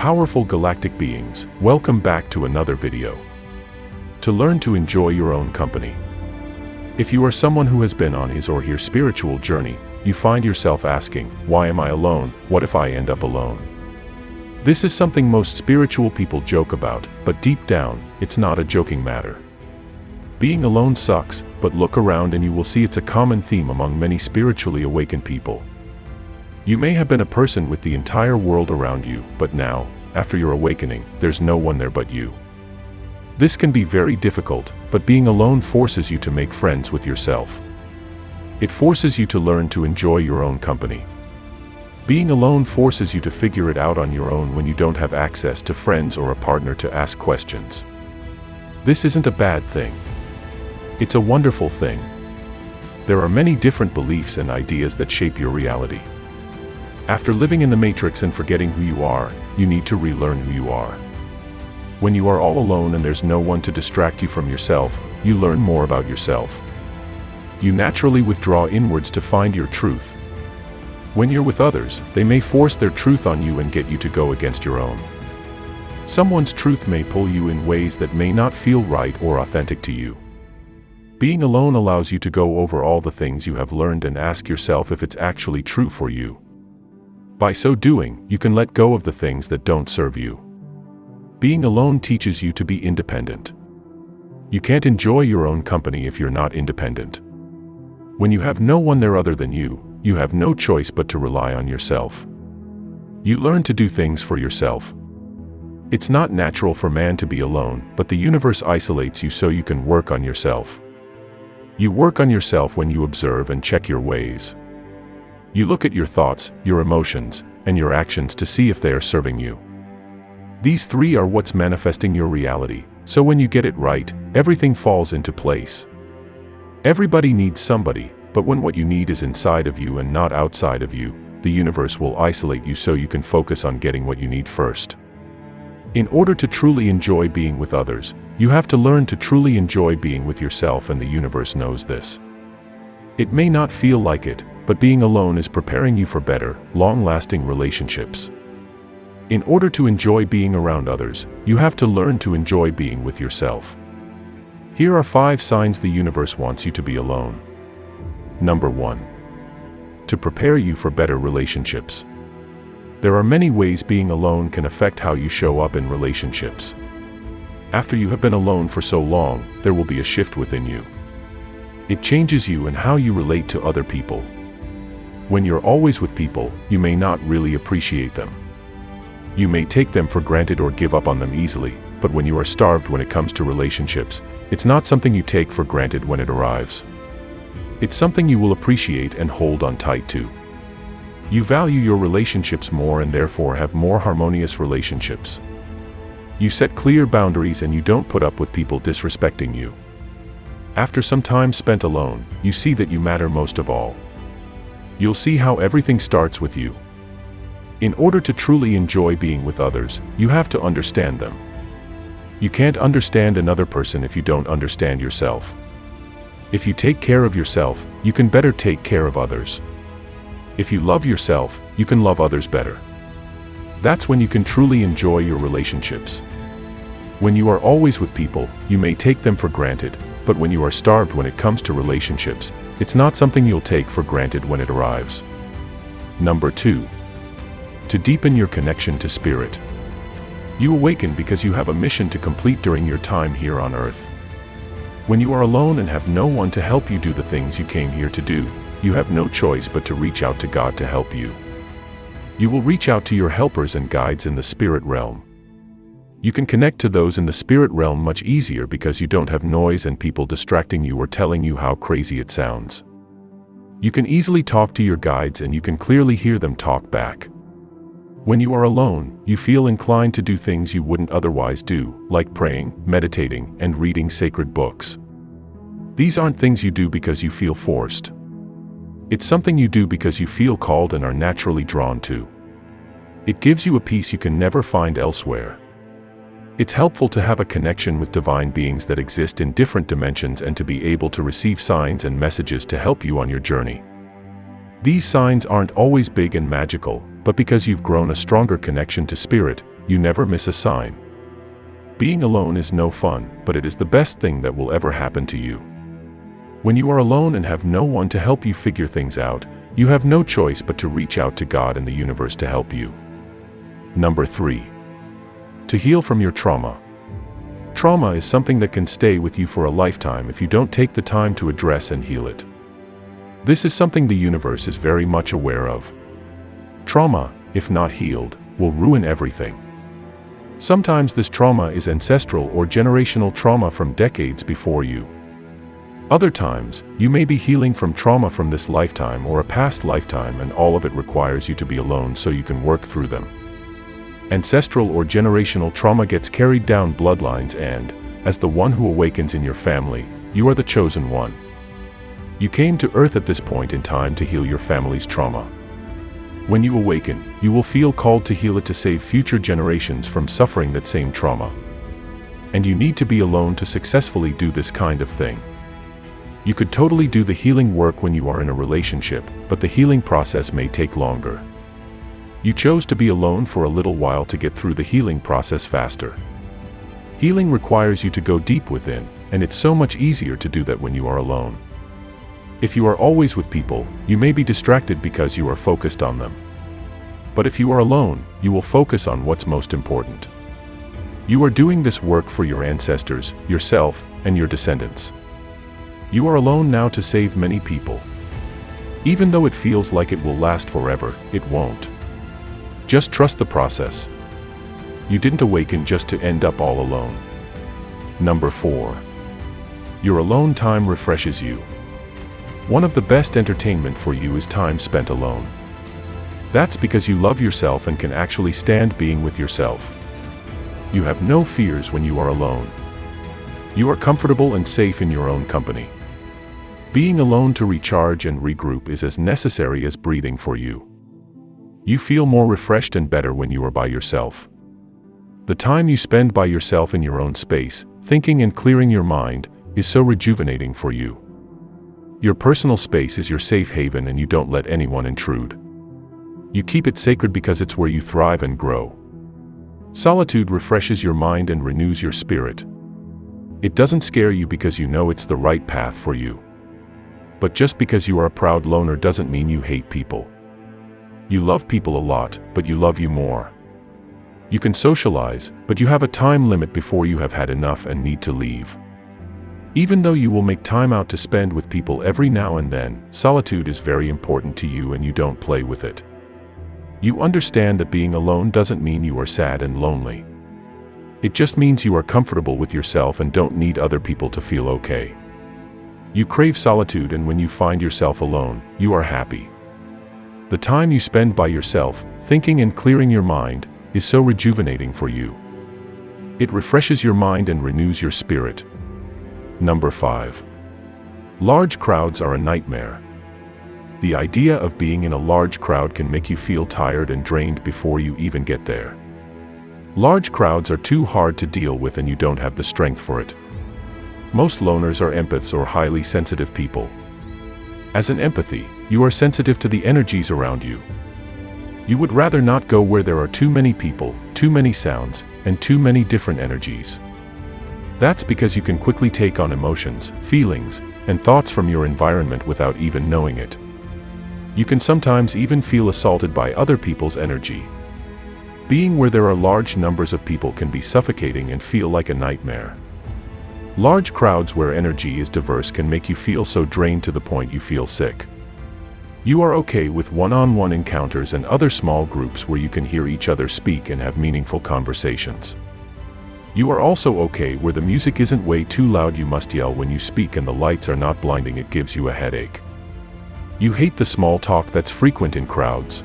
Powerful galactic beings, welcome back to another video. To learn to enjoy your own company. If you are someone who has been on his or her spiritual journey, you find yourself asking, why am I alone? What if I end up alone? This is something most spiritual people joke about, but deep down, it's not a joking matter. Being alone sucks, but look around and you will see it's a common theme among many spiritually awakened people. You may have been a person with the entire world around you, but now, after your awakening, there's no one there but you. This can be very difficult, but being alone forces you to make friends with yourself. It forces you to learn to enjoy your own company. Being alone forces you to figure it out on your own when you don't have access to friends or a partner to ask questions. This isn't a bad thing. It's a wonderful thing. There are many different beliefs and ideas that shape your reality. After living in the matrix and forgetting who you are, you need to relearn who you are. When you are all alone and there's no one to distract you from yourself, you learn more about yourself. You naturally withdraw inwards to find your truth. When you're with others, they may force their truth on you and get you to go against your own. Someone's truth may pull you in ways that may not feel right or authentic to you. Being alone allows you to go over all the things you have learned and ask yourself if it's actually true for you. By so doing, you can let go of the things that don't serve you. Being alone teaches you to be independent. You can't enjoy your own company if you're not independent. When you have no one there other than you, you have no choice but to rely on yourself. You learn to do things for yourself. It's not natural for man to be alone, but the universe isolates you so you can work on yourself. You work on yourself when you observe and check your ways. You look at your thoughts, your emotions, and your actions to see if they are serving you. These three are what's manifesting your reality, so when you get it right, everything falls into place. Everybody needs somebody, but when what you need is inside of you and not outside of you, the universe will isolate you so you can focus on getting what you need first. In order to truly enjoy being with others, you have to learn to truly enjoy being with yourself, and the universe knows this. It may not feel like it, but being alone is preparing you for better, long-lasting relationships. In order to enjoy being around others, you have to learn to enjoy being with yourself. Here are 5 signs the universe wants you to be alone. Number 1. To prepare you for better relationships. There are many ways being alone can affect how you show up in relationships. After you have been alone for so long, there will be a shift within you. It changes you and how you relate to other people. When you're always with people, you may not really appreciate them. You may take them for granted or give up on them easily, but when you are starved when it comes to relationships, it's not something you take for granted when it arrives. It's something you will appreciate and hold on tight to. You value your relationships more and therefore have more harmonious relationships. You set clear boundaries and you don't put up with people disrespecting you. After some time spent alone, you see that you matter most of all. You'll see how everything starts with you. In order to truly enjoy being with others, you have to understand them. You can't understand another person if you don't understand yourself. If you take care of yourself, you can better take care of others. If you love yourself, you can love others better. That's when you can truly enjoy your relationships. When you are always with people, you may take them for granted, but when you are starved when it comes to relationships, it's not something you'll take for granted when it arrives. Number 2. To deepen your connection to spirit. You awaken because you have a mission to complete during your time here on earth. When you are alone and have no one to help you do the things you came here to do, you have no choice but to reach out to God to help you. You will reach out to your helpers and guides in the spirit realm. You can connect to those in the spirit realm much easier because you don't have noise and people distracting you or telling you how crazy it sounds. You can easily talk to your guides and you can clearly hear them talk back. When you are alone, you feel inclined to do things you wouldn't otherwise do, like praying, meditating, and reading sacred books. These aren't things you do because you feel forced. It's something you do because you feel called and are naturally drawn to. It gives you a peace you can never find elsewhere. It's helpful to have a connection with divine beings that exist in different dimensions and to be able to receive signs and messages to help you on your journey. These signs aren't always big and magical, but because you've grown a stronger connection to spirit, you never miss a sign. Being alone is no fun, but it is the best thing that will ever happen to you. When you are alone and have no one to help you figure things out, you have no choice but to reach out to God and the universe to help you. Number 3. To heal from your trauma. Trauma is something that can stay with you for a lifetime if you don't take the time to address and heal it. This is something the universe is very much aware of. Trauma, if not healed, will ruin everything. Sometimes this trauma is ancestral or generational trauma from decades before you. Other times, you may be healing from trauma from this lifetime or a past lifetime, and all of it requires you to be alone so you can work through them. Ancestral or generational trauma gets carried down bloodlines, and, as the one who awakens in your family, you are the chosen one. You came to Earth at this point in time to heal your family's trauma. When you awaken, you will feel called to heal it to save future generations from suffering that same trauma. And you need to be alone to successfully do this kind of thing. You could totally do the healing work when you are in a relationship, but the healing process may take longer. You chose to be alone for a little while to get through the healing process faster. Healing requires you to go deep within, and it's so much easier to do that when you are alone. If you are always with people, you may be distracted because you are focused on them. But if you are alone, you will focus on what's most important. You are doing this work for your ancestors, yourself, and your descendants. You are alone now to save many people. Even though it feels like it will last forever, it won't. Just trust the process. You didn't awaken just to end up all alone. Number 4. Your alone time refreshes you. One of the best entertainment for you is time spent alone. That's because you love yourself and can actually stand being with yourself. You have no fears when you are alone. You are comfortable and safe in your own company. Being alone to recharge and regroup is as necessary as breathing for you. You feel more refreshed and better when you are by yourself. The time you spend by yourself in your own space, thinking and clearing your mind, is so rejuvenating for you. Your personal space is your safe haven, and you don't let anyone intrude. You keep it sacred because it's where you thrive and grow. Solitude refreshes your mind and renews your spirit. It doesn't scare you because you know it's the right path for you. But just because you are a proud loner doesn't mean you hate people. You love people a lot, but you love you more. You can socialize, but you have a time limit before you have had enough and need to leave. Even though you will make time out to spend with people every now and then, solitude is very important to you and you don't play with it. You understand that being alone doesn't mean you are sad and lonely. It just means you are comfortable with yourself and don't need other people to feel okay. You crave solitude, and when you find yourself alone, you are happy. The time you spend by yourself, thinking and clearing your mind, is so rejuvenating for you. It refreshes your mind and renews your spirit. Number 5. Large crowds are a nightmare. The idea of being in a large crowd can make you feel tired and drained before you even get there. Large crowds are too hard to deal with and you don't have the strength for it. Most loners are empaths or highly sensitive people. As an empathy, you are sensitive to the energies around you. You would rather not go where there are too many people, too many sounds, and too many different energies. That's because you can quickly take on emotions, feelings, and thoughts from your environment without even knowing it. You can sometimes even feel assaulted by other people's energy. Being where there are large numbers of people can be suffocating and feel like a nightmare. Large crowds where energy is diverse can make you feel so drained to the point you feel sick. You are okay with one-on-one encounters and other small groups where you can hear each other speak and have meaningful conversations. You are also okay where the music isn't way too loud you must yell when you speak and the lights are not blinding it gives you a headache. You hate the small talk that's frequent in crowds.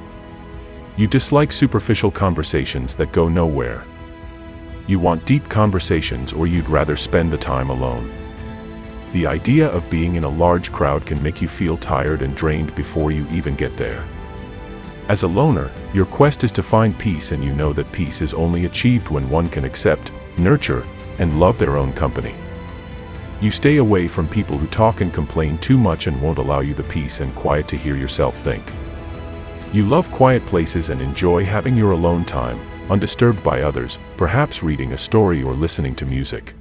You dislike superficial conversations that go nowhere. You want deep conversations, or you'd rather spend the time alone. The idea of being in a large crowd can make you feel tired and drained before you even get there. As a loner, your quest is to find peace, and you know that peace is only achieved when one can accept, nurture, and love their own company. You stay away from people who talk and complain too much and won't allow you the peace and quiet to hear yourself think. You love quiet places and enjoy having your alone time, undisturbed by others, perhaps reading a story or listening to music.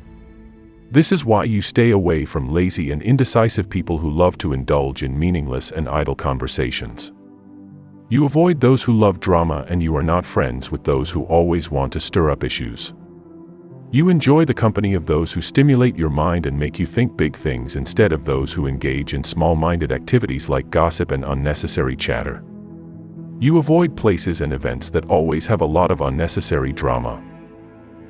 This is why you stay away from lazy and indecisive people who love to indulge in meaningless and idle conversations. You avoid those who love drama, and you are not friends with those who always want to stir up issues. You enjoy the company of those who stimulate your mind and make you think big things instead of those who engage in small-minded activities like gossip and unnecessary chatter. You avoid places and events that always have a lot of unnecessary drama.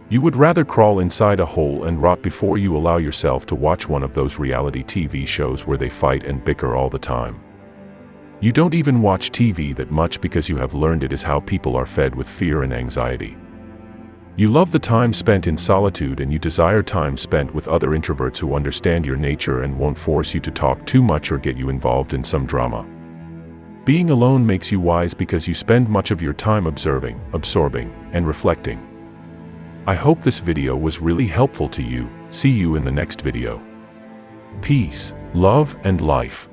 You would rather crawl inside a hole and rot before you allow yourself to watch one of those reality TV shows where they fight and bicker all the time. You don't even watch TV that much because you have learned it is how people are fed with fear and anxiety. You love the time spent in solitude, and you desire time spent with other introverts who understand your nature and won't force you to talk too much or get you involved in some drama. Being alone makes you wise because you spend much of your time observing, absorbing, and reflecting. I hope this video was really helpful to you. See you in the next video. Peace, love, and life.